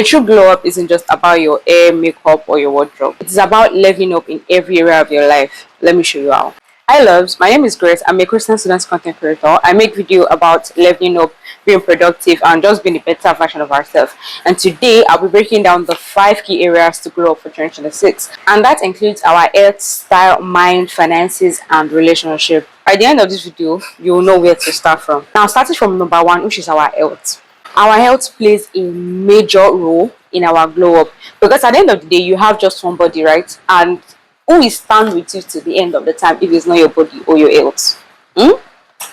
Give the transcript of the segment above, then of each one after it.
A true glow up isn't just about your hair, makeup, or your wardrobe. It's about leveling up in every area of your life. Let me show you how. Hi loves, my name is Grace. I'm a Christian student content creator. I make video about leveling up, being productive, and just being a better version of ourselves. And today I'll be breaking down the 5 key areas to grow up for 2026. And that includes our health, style, mind, finances, and relationship. At the end of this video, you'll know where to start from. Now, starting from number 1, which is our health. Our health plays a major role in our glow up, because at the end of the day, you have just one body, right? And who will stand with you to the end of the time if it's not your body or your health?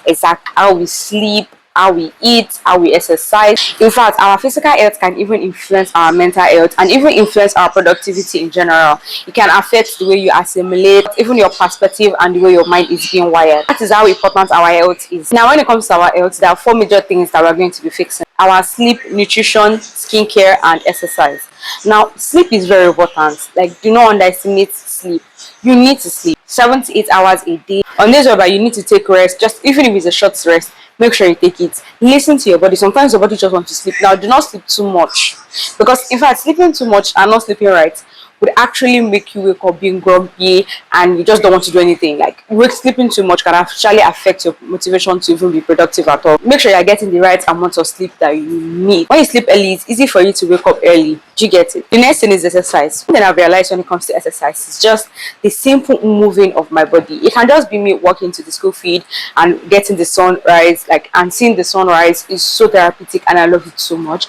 Exactly. How we sleep, how we eat, how we exercise. In fact, our physical health can even influence our mental health and even influence our productivity in general. It can affect the way you assimilate, even your perspective and the way your mind is being wired. That is how important our health is. Now, when it comes to our health, there are 4 major things that we're going to be fixing: our sleep, nutrition, skincare, and exercise. Now, sleep is very important. Like, do not underestimate sleep. You need to sleep 7 to 8 hours a day. On days where you need to take rest, just even if it's a short rest, make sure you take it. Listen to your body. Sometimes your body just wants to sleep. Now, do not sleep too much, because in fact, sleeping too much and not sleeping right would actually make you wake up being groggy and you just don't want to do anything. Like, sleeping too much can actually affect your motivation to even be productive at all. Make sure you're getting the right amount of sleep that you need. When you sleep early, it's easy for you to wake up early. Do you get it? The next thing is exercise. Then I've realized when it comes to exercise, it's just the simple moving of my body. It can just be me walking to the school field and getting the sunrise, and seeing the sunrise is so therapeutic, and I love it so much.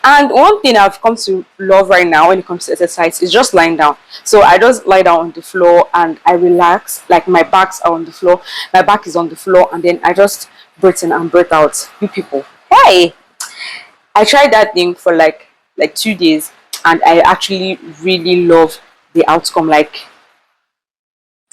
And one thing I've come to love right now when it comes to exercise is just lying down. So I just lie down on the floor and I relax. Like, my backs are on the floor, my back is on the floor, and then I just breathe in and breathe out. You people, hey, I tried that thing for like 2 days, and I actually really love the outcome. Like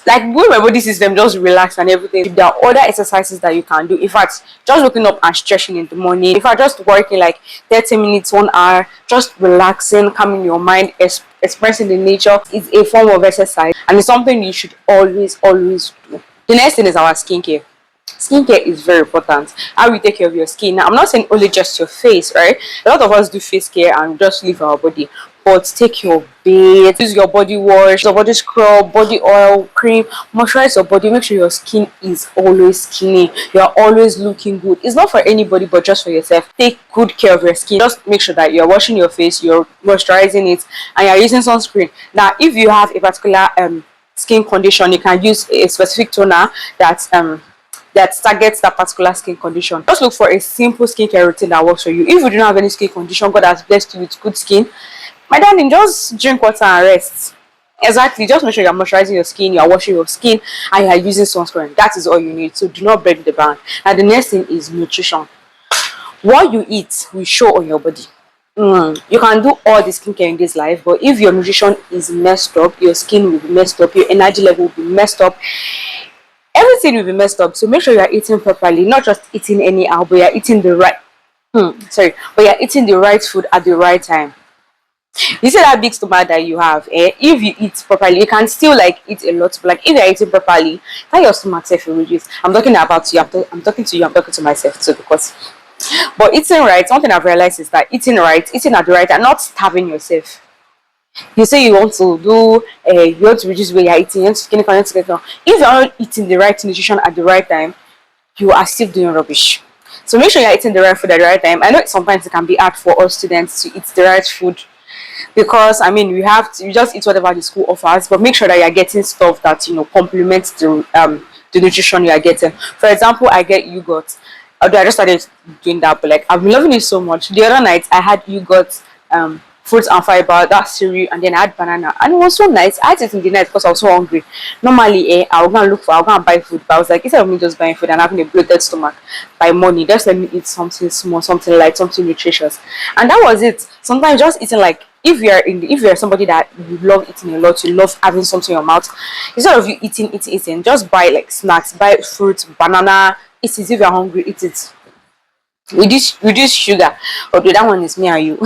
when my body system just relax and everything. There are other exercises that you can do. In fact, just waking up and stretching in the morning. In fact, just working like 30 minutes, 1 hour, just relaxing, calming your mind, expressing the nature is a form of exercise, and it's something you should always do. The next thing is our skincare. Skincare is very important. How we take care of your skin. Now, I'm not saying only just your face, right? A lot of us do face care and just leave our body, but take your bath, use your body wash, your body scrub, body oil, cream, moisturize your body. Make sure your skin is always skinny. You're always looking good. It's not for anybody but just for yourself. Take good care of your skin. Just make sure that you're washing your face, you're moisturizing it, and you're using sunscreen. Now, if you have a particular skin condition, you can use a specific toner that targets that particular skin condition. Just look for a simple skincare routine that works for you. If you don't have any skin condition, God has blessed you with good skin, my darling, just drink water and rest. Exactly. Just make sure you're moisturizing your skin, you're washing your skin, and you're using sunscreen. That is all you need. So do not break the bank. And the next thing is nutrition. What you eat will show on your body. You can do all the skincare in this life, but if your nutrition is messed up, your skin will be messed up, your energy level will be messed up, everything will be messed up. So make sure you are eating properly, not just eating anyhow, but you're eating the right but you're eating the right food at the right time. You see that big stomach that you have, if you eat properly, you can still eat a lot, but if you're eating properly, that your stomach self will reduce. I'm talking about you, I'm talking to you, I'm talking to myself too, because but eating right, one thing I've realized is that eating right, eating at the right time, not starving yourself. You say you want to do you want to reduce where you're eating, you want to skinny, if you're not eating the right nutrition at the right time, you are still doing rubbish. So make sure you're eating the right food at the right time. I know sometimes it can be hard for us students to eat the right food, because we have to, you just eat whatever the school offers, but make sure that you're getting stuff that complements the nutrition you are getting. For example, I get yogurt. Although I just started doing that, but I've been loving it so much. The other night I had yogurt, fruits and fiber, that cereal, and then I had banana, and it was so nice. I had it in the night because I was so hungry. Normally, I'll go and buy food, but I was like, instead of me just buying food and having a bloated stomach by morning, just let me eat something small, something light, something nutritious, and that was it. Sometimes just eating, if you're somebody that you love eating a lot, you love having something in your mouth, instead of you eating, just buy snacks, buy fruit, banana. Eat it. If you're hungry, eat it. Reduce sugar. Although that one is me and you.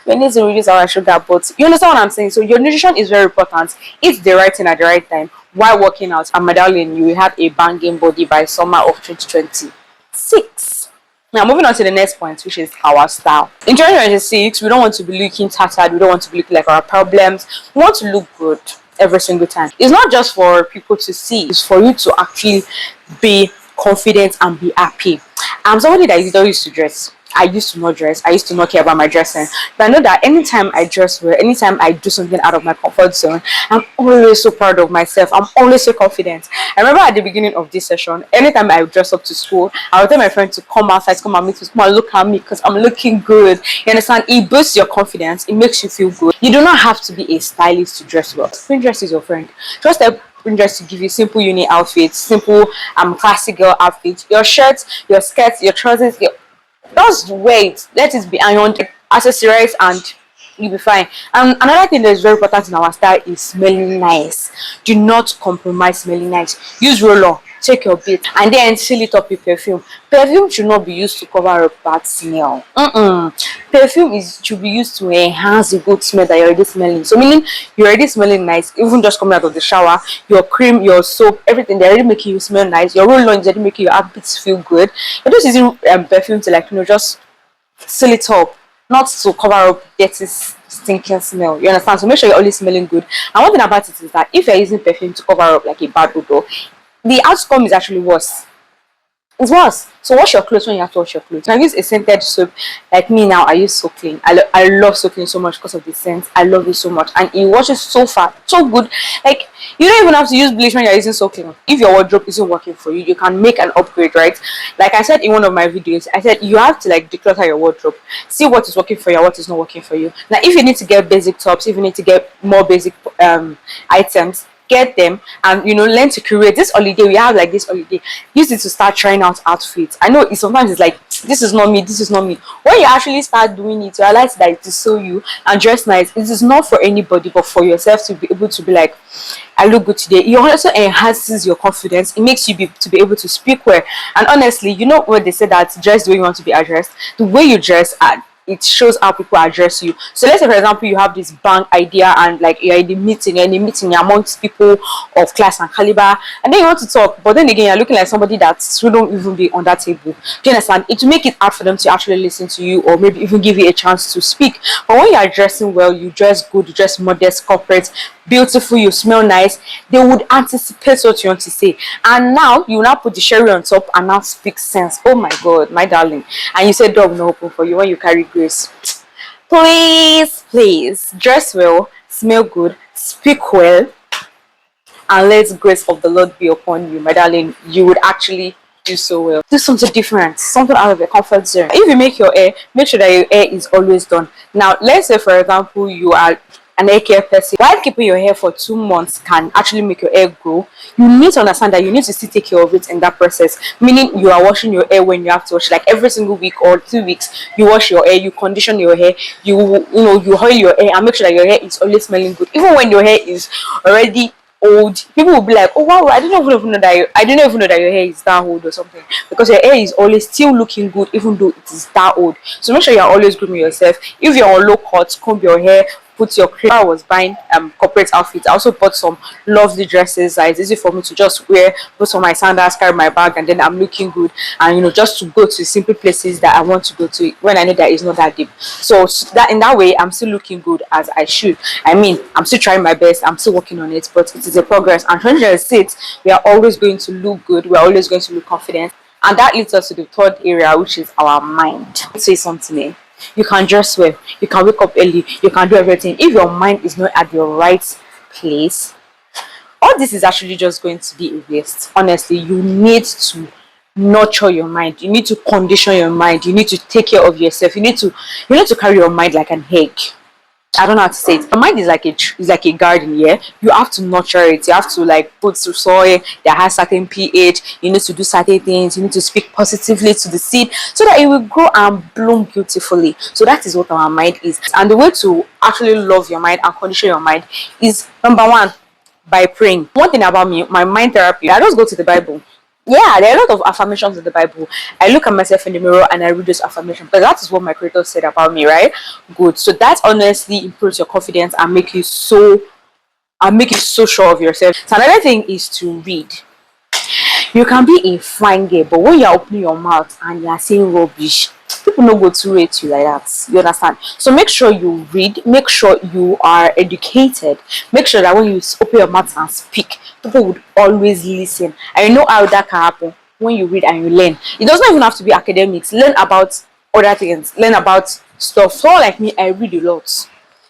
We need to reduce our sugar, but you understand what I'm saying. So your nutrition is very important. Eat the right thing at the right time while working out, and my darling, you will have a banging body by summer of 2026. Now, moving on to the next point, which is our style. In 2026, we don't want to be looking tattered. We don't want to be looking like our problems. We want to look good every single time. It's not just for people to see. It's for you to actually be confident and be happy. I'm somebody that is not used to dress. I used to not dress. I used to not care about my dressing. But I know that anytime I dress well, anytime I do something out of my comfort zone, I'm always so proud of myself. I'm always so confident. I remember at the beginning of this session, anytime I would dress up to school, I would tell my friend to come outside, come and meet me, come and look at me because I'm looking good. You understand? It boosts your confidence. It makes you feel good. You do not have to be a stylist to dress well. Pinterest is your friend. Just help Pinterest to give you simple uni outfits, simple classic girl outfits. Your shirts, your skirts, your trousers, just wait, let it be ironed, accessorize, and you'll be fine. And another thing that is very important in our style is smelling nice. Do not compromise smelling nice. Use roller, take your bit, and then seal it up with perfume. Perfume should not be used to cover up bad smell. Perfume should be used to enhance the good smell that you're already smelling. So meaning you're already smelling nice, even just coming out of the shower, your cream, your soap, everything, they're already making you smell nice. Your roll-on is already making your armpits feel good. You're just using perfume to, like, just seal it up, not to cover up dirty stinking smell. You understand? So make sure you're always smelling good. And one thing about it is that if you're using perfume to cover up like a bad odor, the outcome is actually worse. It's worse. So wash your clothes when you have to wash your clothes. I use a scented soap. Like me now, I use So Clean. I love So Clean so much because of the scent. I love it so much, and it washes so fast, so good. Like, you don't even have to use bleach when you're using So Clean. If your wardrobe isn't working for you, you can make an upgrade, right? Like I said in one of my videos, I said you have to, like, declutter your wardrobe, see what is working for you, what is not working for you. Now, if you need to get basic tops, if you need to get more basic items, get them, and learn to curate. This holiday, we have like this holiday, use it to start trying out outfits. I know sometimes it's like, this is not me, this is not me. When you actually start doing it, you realize that it is so you, and dress nice. It is not for anybody but for yourself to be able to be like, I look good today. It also enhances your confidence. It makes you to be able to speak well. And honestly, you know what they say, that dress the way you want to be addressed. The way you dress it shows how people address you. So let's say, for example, you have this bank idea, and like you're in the meeting, you're amongst people of class and caliber, and then you want to talk, but then again you're looking like somebody that shouldn't even be on that table. Do you understand? It will make it hard for them to actually listen to you, or maybe even give you a chance to speak. But when you are dressing well, you dress good, you dress modest, corporate, beautiful, you smell nice, they would anticipate what you want to say. And now you now put the cherry on top and now speak sense. Oh my god, my darling. And you said door no open for you when you carry grace. Please dress well, smell good, speak well, and let the grace of the Lord be upon you, my darling. You would actually do so well. Do something different, something out of your comfort zone. If you make your hair, make sure that your hair is always done. Now, let's say, for example, you are an hair care person. While keeping your hair for 2 months can actually make your hair grow, you need to understand that you need to still take care of it in that process. Meaning, you are washing your hair when you have to wash, like every single week or 2 weeks. You wash your hair, you condition your hair, you oil your hair, and make sure that your hair is always smelling good. Even when your hair is already old, people will be like, oh wow, I didn't even know that your hair is that old or something, because your hair is always still looking good even though it is that old. So make sure you're always grooming yourself. If you're on low cut, comb your hair, put your cream. I was buying corporate outfits. I also bought some lovely dresses that is easy for me to just wear, put on my sandals, carry my bag, and then I'm looking good, and just to go to simple places that I want to go to when I know that it's not that deep. So that in that way, I'm still looking good as I should. I mean, I'm still trying my best, I'm still working on it, but it is a progress. And 2026, we are always going to look good, we're always going to look confident. And that leads us to the third area, which is our mind. Say something, eh? You can dress well, you can wake up early, you can do everything. If your mind is not at your right place, all this is actually just going to be a waste. Honestly, you need to nurture your mind, you need to condition your mind, you need to take care of yourself, you need to carry your mind like an egg. I don't know how to say it. Your mind is like a garden, yeah. You have to nurture it. You have to like put some soil that has certain pH. You need to do certain things. You need to speak positively to the seed so that it will grow and bloom beautifully. So that is what our mind is. And the way to actually love your mind and condition your mind is, number one, by praying. One thing about me, my mind therapy, I just go to the Bible. Yeah, there are a lot of affirmations in the Bible. I look at myself in the mirror and I read those affirmations, because that is what my creator said about me, right? Good. So that honestly improves your confidence and make you so sure of yourself. So another thing is to read. You can be a fine girl, but when you're opening your mouth and you're saying rubbish, people no go to rate you like that. You understand? So make sure you read, make sure you are educated, make sure that when you open your mouth and speak, people would always listen. And you know how that can happen when you read and you learn. It does not even have to be academics. Learn about other things, learn about stuff. So like me, I read a lot.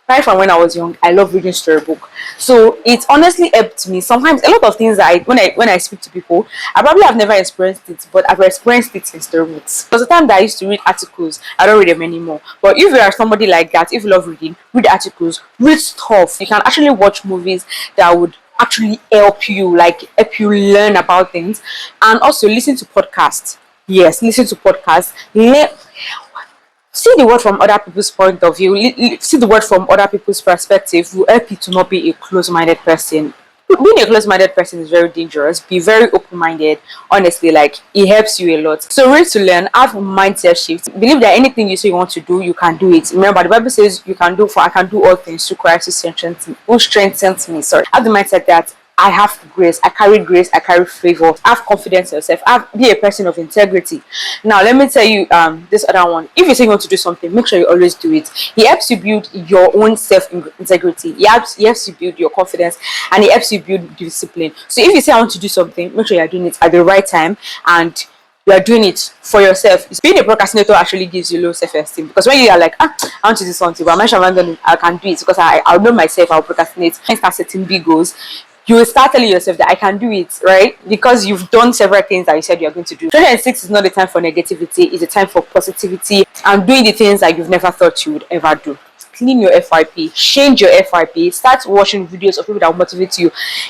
Right from when I was young, I love reading storybook. So it honestly helped me. Sometimes a lot of things when I speak to people, I probably have never experienced it, but I've experienced it in storybooks. There was a time that I used to read articles. I don't read them anymore. But if you are somebody like that, if you love reading, read articles, read stuff. You can actually watch movies that would actually help you learn about things, and also listen to podcasts. Yes, listen to podcasts. See the world from other people's point of view, see the world from other people's perspective will help you to not be a close-minded person. Being a close-minded person is very dangerous. Be very open-minded. Honestly, like, it helps you a lot. So read to learn, have a mindset shift. Believe that anything you say you want to do, you can do it. Remember, the Bible says I can do all things through Christ who strengthens me. Sorry. Have the mindset that I have grace, I carry favor, have confidence in yourself, be a person of integrity. Now, let me tell you this other one. If you say you want to do something, make sure you always do it. He helps you build your own self-integrity. He helps you build your confidence, and he helps you build discipline. So if you say I want to do something, make sure you're doing it at the right time, and you are doing it for yourself. Being a procrastinator actually gives you low self-esteem, because when you are like, I want to do something, but I'm sure I can do it because I'll know myself, I'll procrastinate. When you start setting big goals, you will start telling yourself that I can do it, right? Because you've done several things that you said you're going to do. 2006 is not the time for negativity, it's a time for positivity and doing the things that you've never thought you would ever do. Clean your FYP, change your FYP, start watching videos of people that will motivate you.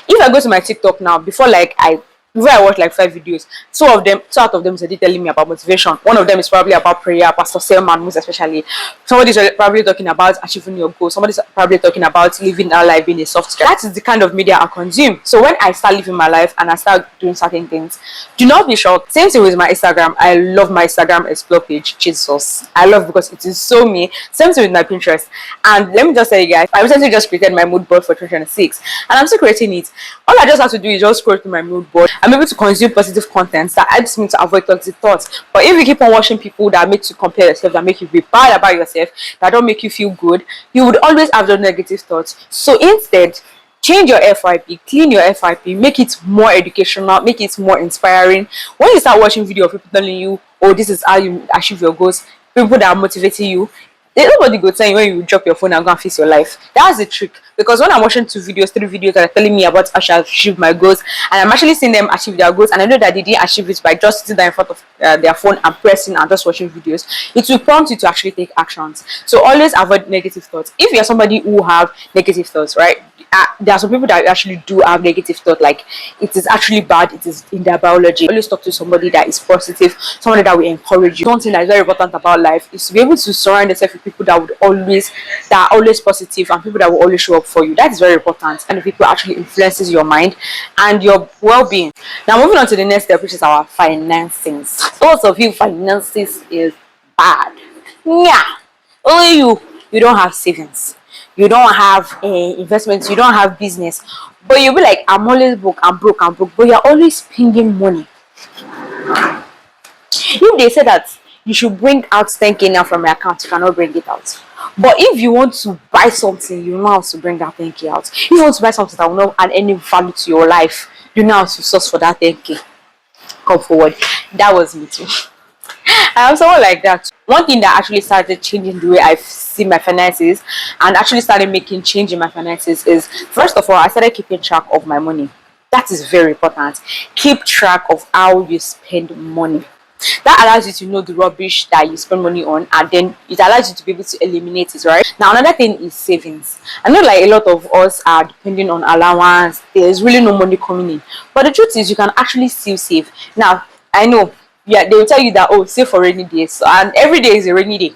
If I go to my TikTok now, before I watch like 5 videos, two out of them are telling me about motivation. One of them is probably about prayer, Pastor Selman, most especially. Somebody's probably talking about achieving your goals. Somebody's probably talking about living our life being a soft guy. That is the kind of media I consume. So when I start living my life and I start doing certain things, do not be shocked. Same thing with my Instagram. I love my Instagram explore page. Jesus, I love because it is so me. Same thing with my Pinterest. And let me just tell you guys, I recently just created my mood board for 2026, and I'm still creating it. All I just have to do is just scroll through my mood board. I'm able to consume positive content that helps me to avoid toxic thoughts. But if you keep on watching people that make you compare yourself, that make you be bad about yourself, that don't make you feel good, you would always have those negative thoughts. So instead, change your FYP, clean your FYP, make it more educational, make it more inspiring. When you start watching video of people telling you, oh, this is how you achieve your goals, people that are motivating you, nobody go tell you when you drop your phone and go and face your life. That's the trick. Because when I'm watching 3 videos that are telling me about how I achieve my goals, and I'm actually seeing them achieve their goals, and I know that they didn't achieve it by just sitting there in front of their phone and pressing and just watching videos, it will prompt you to actually take actions. So always avoid negative thoughts. If you're somebody who have negative thoughts, right? There are some people that actually do have negative thought, like it is actually bad, it is in their biology. Always talk to somebody that is positive, somebody that will encourage you. Something that is very important about life is to be able to surround yourself with people that are always positive, and people that will always show up for you. That is very important, and people actually influences your mind and your well-being. Now moving on to the next step, which is our finances. Lots of you, finances is bad. Yeah, only you don't have savings, you don't have investments, you don't have business, but you'll be like, I'm always broke, but you're always spending money. If they say that you should bring out 10K now from your account, you cannot bring it out. But if you want to buy something, you know how to bring that 10K out. If you want to buy something that will not add any value to your life, you know how to source for that 10K. Come forward. That was me too. I am someone like that. One thing that actually started changing the way I see my finances and actually started making change in my finances is, first of all, I started keeping track of my money. That is very important. Keep track of how you spend money. That allows you to know the rubbish that you spend money on, and then it allows you to be able to eliminate it, right? Now, another thing is savings. I know like a lot of us are depending on allowance. There's really no money coming in. But the truth is you can actually still save. Now, I know, yeah, they will tell you that, oh, save for rainy days. So, and every day is a rainy day.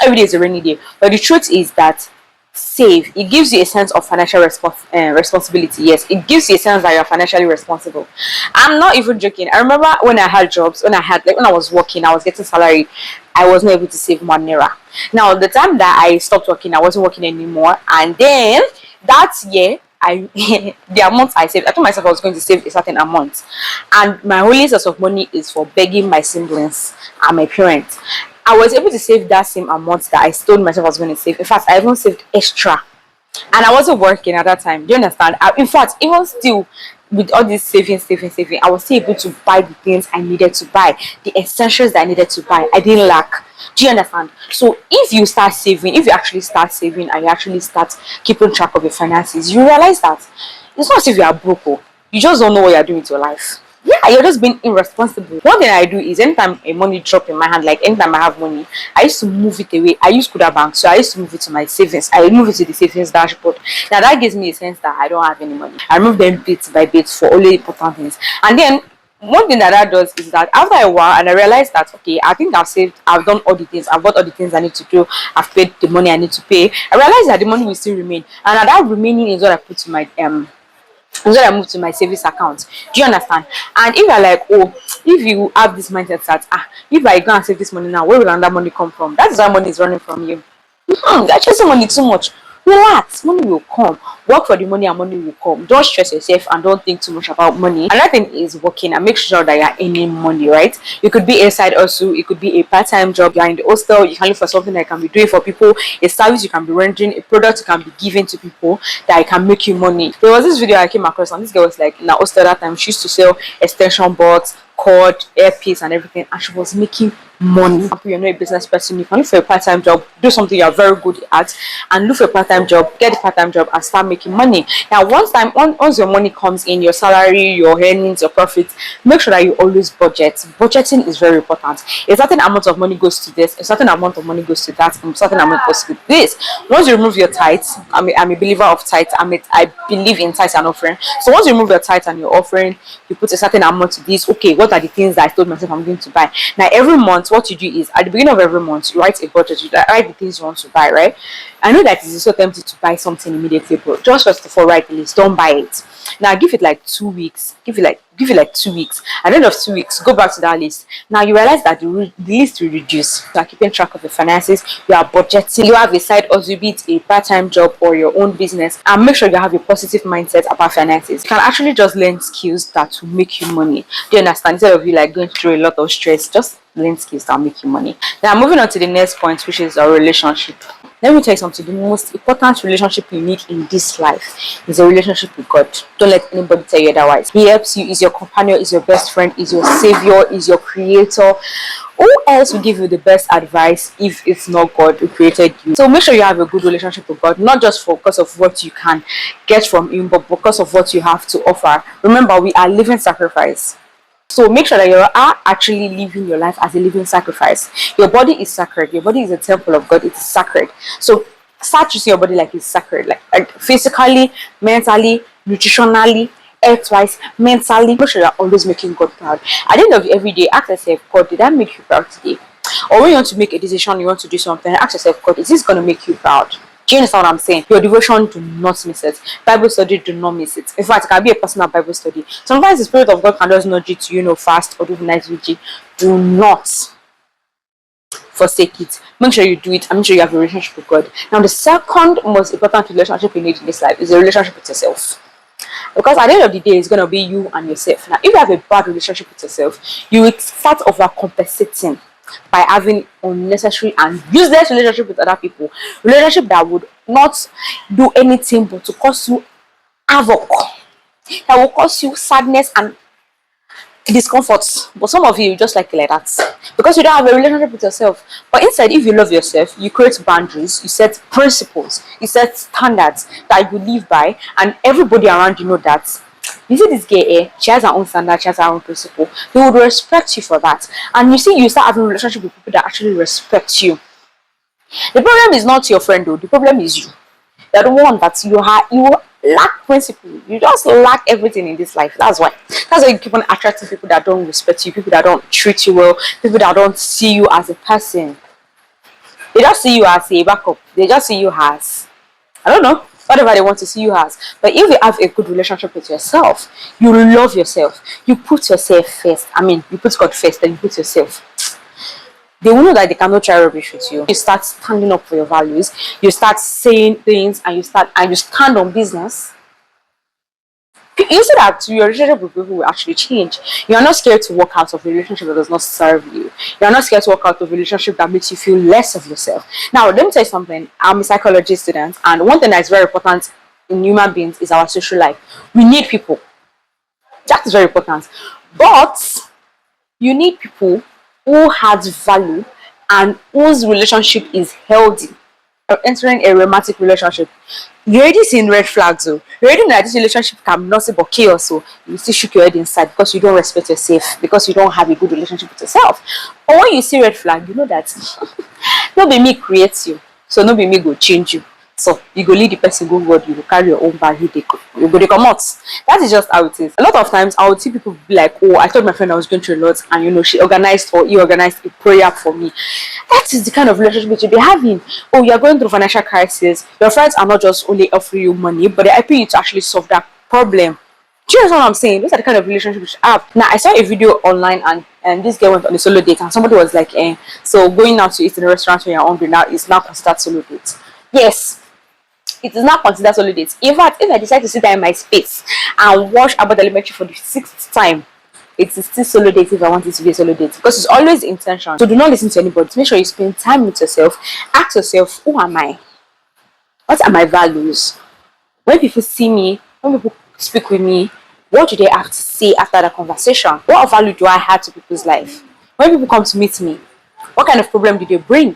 Every day is a rainy day. But the truth is that save, it gives you a sense of financial responsibility. Yes, it gives you a sense that you're financially responsible. I'm not even joking. I remember when I had jobs, when I was working, I was getting salary, I was not able to save 1 naira. Now the time that I stopped working, I wasn't working anymore, and then that year I the amount I saved, I told myself I was going to save a certain amount, and my only source of money is for begging my siblings and my parents. I was able to save that same amount that I told myself I was going to save. In fact, I even saved extra, and I wasn't working at that time. Do you understand? In fact, even still, with all this saving, I was still able to buy the things I needed to buy, the essentials that I needed to buy. I didn't lack. Do you understand? So if you start saving, if you actually start saving and you actually start keeping track of your finances, you realize that it's not as if you are broke. Oh. You just don't know what you're doing with your life. Yeah, you're just being irresponsible. One thing I do is anytime a money drop in my hand, like anytime I have money, I used to move it away. I use Kuda Bank, so I used to move it to my savings. I move it to the savings dashboard. Now that gives me a sense that I don't have any money. I remove them bit by bit for only important things. And then one thing that does is that after a while, and I realized that okay, I think I've saved, I've done all the things, I've bought all the things I need to do, I've paid the money I need to pay. I realized that the money will still remain, and that remaining is what I put to my and so I move to my savings account. Do you understand? And if you're like, oh, if you have this mindset that if I go and save this money now, where will that money come from? That's why money is running from you. That's just money too much. Relax, money will come. Work for the money and money will come. Don't stress yourself and don't think too much about money. Another thing is working and make sure that you're earning money, right? You could be a side hustle, it could be a part-time job, you're in the hostel, you can look for something that you can be doing for people, a service you can be rendering, a product you can be giving to people that can make you money. There was this video I came across and this girl was like in the hostel that time, she used to sell extension boards, cord, earpiece and everything, and she was making money. If you're not a business person, you can look for a part-time job, do something you're very good at, and look for a part-time job, get a part-time job and start making money. Now once your money comes in, your salary, your earnings, your profits, make sure that you always budget. Budgeting is very important. A certain amount of money goes to this, a certain amount of money goes to that, and a certain amount goes to this. Once you remove your tithes, I'm a believer of tithes. I believe in tithes and offering. So once you remove your tithes and your offering, you put a certain amount to this. Okay, what are the things that I told myself I'm going to buy? Now every month, what you do is at the beginning of every month, you write a budget. You write the things you want to buy, right? I know that it's so tempting to buy something immediately, but just first of all, write the list. Don't buy it. Now give it like 2 weeks. Give it like 2 weeks. At the end of 2 weeks, go back to that list. Now you realize that the list will reduce. You are keeping track of the finances. You are budgeting. You have a side hustle, be it a part-time job or your own business, and make sure you have a positive mindset about finances. You can actually just learn skills that will make you money. Do you understand? Instead of you like going through a lot of stress, just learn skills that will make you money. Now moving on to the next point, which is our relationship. Let me tell you something. The most important relationship you need in this life is a relationship with God. Don't let anybody tell you otherwise. He helps you, is your companion, is your best friend, is your savior, is your creator. Who else will give you the best advice if it's not God who created you? So make sure you have a good relationship with God, not just because of what you can get from Him, but because of what you have to offer. Remember, we are living sacrifice. So make sure that you are actually living your life as a living sacrifice. Your body is sacred. Your body is a temple of God. It is sacred. So start to see your body like it's sacred, like physically, mentally, nutritionally, health-wise, mentally. Make sure you're always making God proud. At the end of every day, ask yourself, God, did I make you proud today? Or when you want to make a decision, you want to do something, ask yourself, God, is this going to make you proud? Do you understand what I'm saying? Your devotion, do not miss it. Bible study, do not miss it. In fact, it can be a personal Bible study. Sometimes the Spirit of God can just nudge you to, fast or do night vigil. Do not forsake it. Make sure you do it and make sure you have a relationship with God. Now, the second most important relationship you need in this life is a relationship with yourself. Because at the end of the day, it's going to be you and yourself. Now, if you have a bad relationship with yourself, you will start overcompensating by having unnecessary and useless relationship with other people. Relationship that would not do anything but to cause you havoc. That will cause you sadness and discomfort. But some of you just like it like that. Because you don't have a relationship with yourself. But instead, if you love yourself, you create boundaries, you set principles, you set standards that you live by, and everybody around you know that. You see this girl, she has her own standard, she has her own principle. They would respect you for that. And you see, you start having a relationship with people that actually respect you. The problem is not your friend though, the problem is you. You're the one that you lack principle. You just lack everything in this life. That's why you keep on attracting people that don't respect you, people that don't treat you well, people that don't see you as a person. They just see you as a backup. They just see you as, I don't know, whatever they want to see you as. But if you have a good relationship with yourself, you love yourself, you put yourself first. You put God first, then you put yourself. They will know that they cannot try rubbish with you. You start standing up for your values, you start saying things, and you stand on business. You see that your relationship with people will actually change. You are not scared to walk out of a relationship that does not serve you. You are not scared to walk out of a relationship that makes you feel less of yourself. Now, let me tell you something. I'm a psychology student, and one thing that is very important in human beings is our social life. We need people. That is very important. But you need people who has value and whose relationship is healthy. Entering a romantic relationship, you're already seeing red flags. Oh, you already know that this relationship can be nothing but chaos. So you still shook your head inside because you don't respect yourself, because you don't have a good relationship with yourself. But when you see red flag, you know that no be me creates you, so no be me go change you. So you go lead the person go forward, you go carry your own bag, you go they come out. That is just how it is. A lot of times I would see people be like, oh, I told my friend I was going through a lot, and she organized or he organized a prayer for me. That is the kind of relationship you'll be having. Oh, you're going through financial crisis. Your friends are not just only offering you money, but they're helping you to actually solve that problem. Do you understand what I'm saying? Those are the kind of relationships you should have. Now, I saw a video online, and this girl went on a solo date, and somebody was like, so going out to eat in a restaurant when you're hungry now is now considered solo date. Yes, it is not considered solo date. In fact, if I decide to sit there in my space and watch about elementary for the 6th time, it is still solo date if I want it to be a solo date, because it's always intention. So do not listen to anybody. Make sure you spend time with yourself. Ask yourself, who am I? What are my values? When people see me, when people speak with me, what do they have to say after the conversation? What value do I add to people's life? When people come to meet me, what kind of problem do they bring?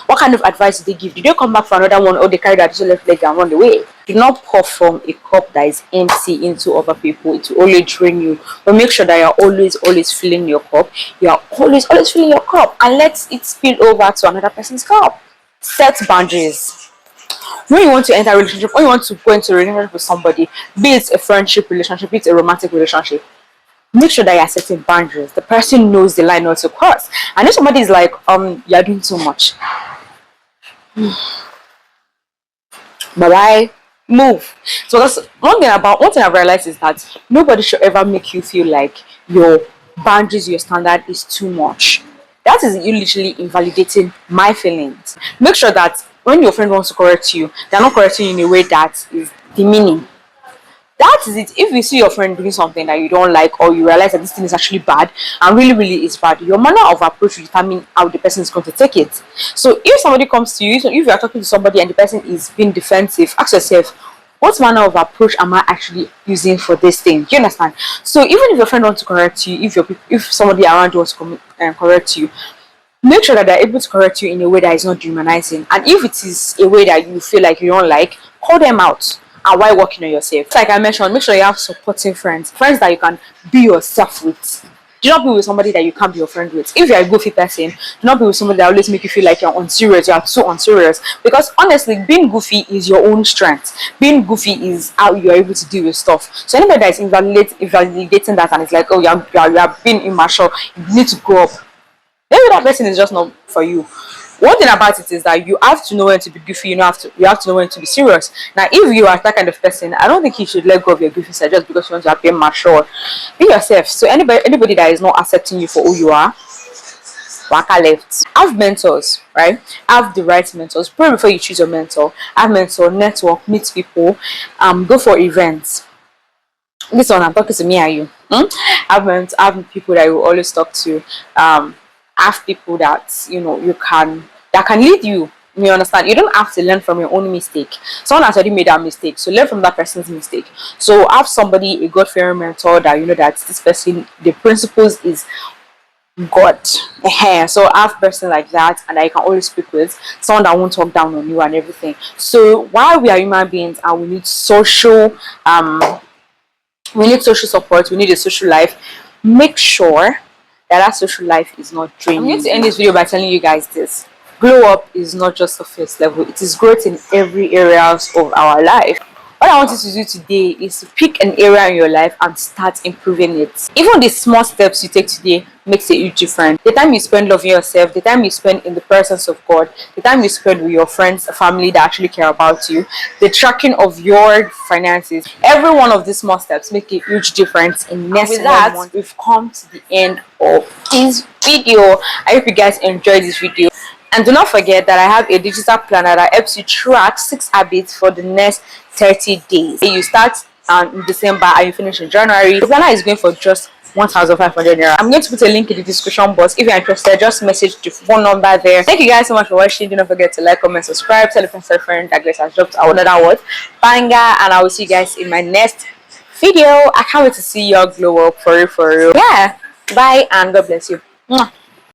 What kind of advice do they give? Do they come back for another one, or they carry that left leg and run away? Do not pour from a cup that is empty into other people. It will only drain you. But make sure that you're always filling your cup. You are always filling your cup, and let it spill over to another person's cup. Set boundaries. When you want to enter a relationship, when you want to go into a relationship with somebody, be it a friendship relationship, be it a romantic relationship, make sure that you're setting boundaries. The person knows the line not to cross. And if somebody is like, you're doing too much, bye-bye, move. So that's one thing I've realized is that nobody should ever make you feel like your boundaries, your standard is too much. That is you literally invalidating my feelings. Make sure that when your friend wants to correct you, they're not correcting you in a way that is demeaning. That is it. If you see your friend doing something that you don't like, or you realize that this thing is actually bad and really is bad, your manner of approach will determine how the person is going to take it. So if somebody comes to you, so if you are talking to somebody and the person is being defensive, ask yourself, what manner of approach am I actually using for this thing? Do you understand? So even if your friend wants to correct you, if somebody around you wants to correct you, make sure that they're able to correct you in a way that is not dehumanizing. And if it is a way that you feel like you don't like, call them out. And while working on yourself, like I mentioned, make sure you have supporting friends that you can be yourself with. Do not be with somebody that you can't be your friend with. If you're a goofy person, do not be with somebody that always make you feel like you're unserious. You are so unserious. Because honestly, being goofy is your own strength. Being goofy is how you're able to deal with stuff. So anybody that is invalidating that and it's like, oh, you're being immature, you need to grow up, maybe that person is just not for you. One thing about it is that you have to know when to be goofy. You have to know when to be serious. Now, if you are that kind of person, I don't think you should let go of your goofy side just because you want to appear mature. Be yourself. So anybody that is not accepting you for who you are, waka left. Have mentors, right? Have the right mentors. Pray before you choose your mentor. Have mentor, network, meet people, go for events. This one I'm talking to me and you. Have people that you always talk to. Have people that that can lead you. You understand? You don't have to learn from your own mistake. Someone has already made that mistake, so learn from that person's mistake. So have somebody, a God-fearing mentor that you know that this person, the principles is God. So have a person like that, and I can always speak with someone that won't talk down on you and everything. So while we are human beings and we need social support, we need a social life, make sure that social life is not draining. I'm going to end this video by telling you guys this: glow up is not just the first level, it is growth in every areas of our life. What I want you to do today is to pick an area in your life and start improving it. Even the small steps you take today makes a huge difference. The time you spend loving yourself, the time you spend in the presence of God, the time you spend with your friends, family that actually care about you, the tracking of your finances, every one of these small steps make a huge difference in next month. With that, we've come to the end of this video. I hope you guys enjoyed this video. And do not forget that I have a digital planner that helps you track 6 habits for the next 30 days. You start in December and you finish in January, the planner is going for just 1,500 naira. I'm going to put a link in the description box. If you're interested, just message the phone number there. Thank you guys so much for watching. Do not forget to like, comment, subscribe, tell a friend that Grace has dropped another word banger, and I will see you guys in my next video. I can't wait to see your glow up for real. Yeah, bye and God bless you. Mwah.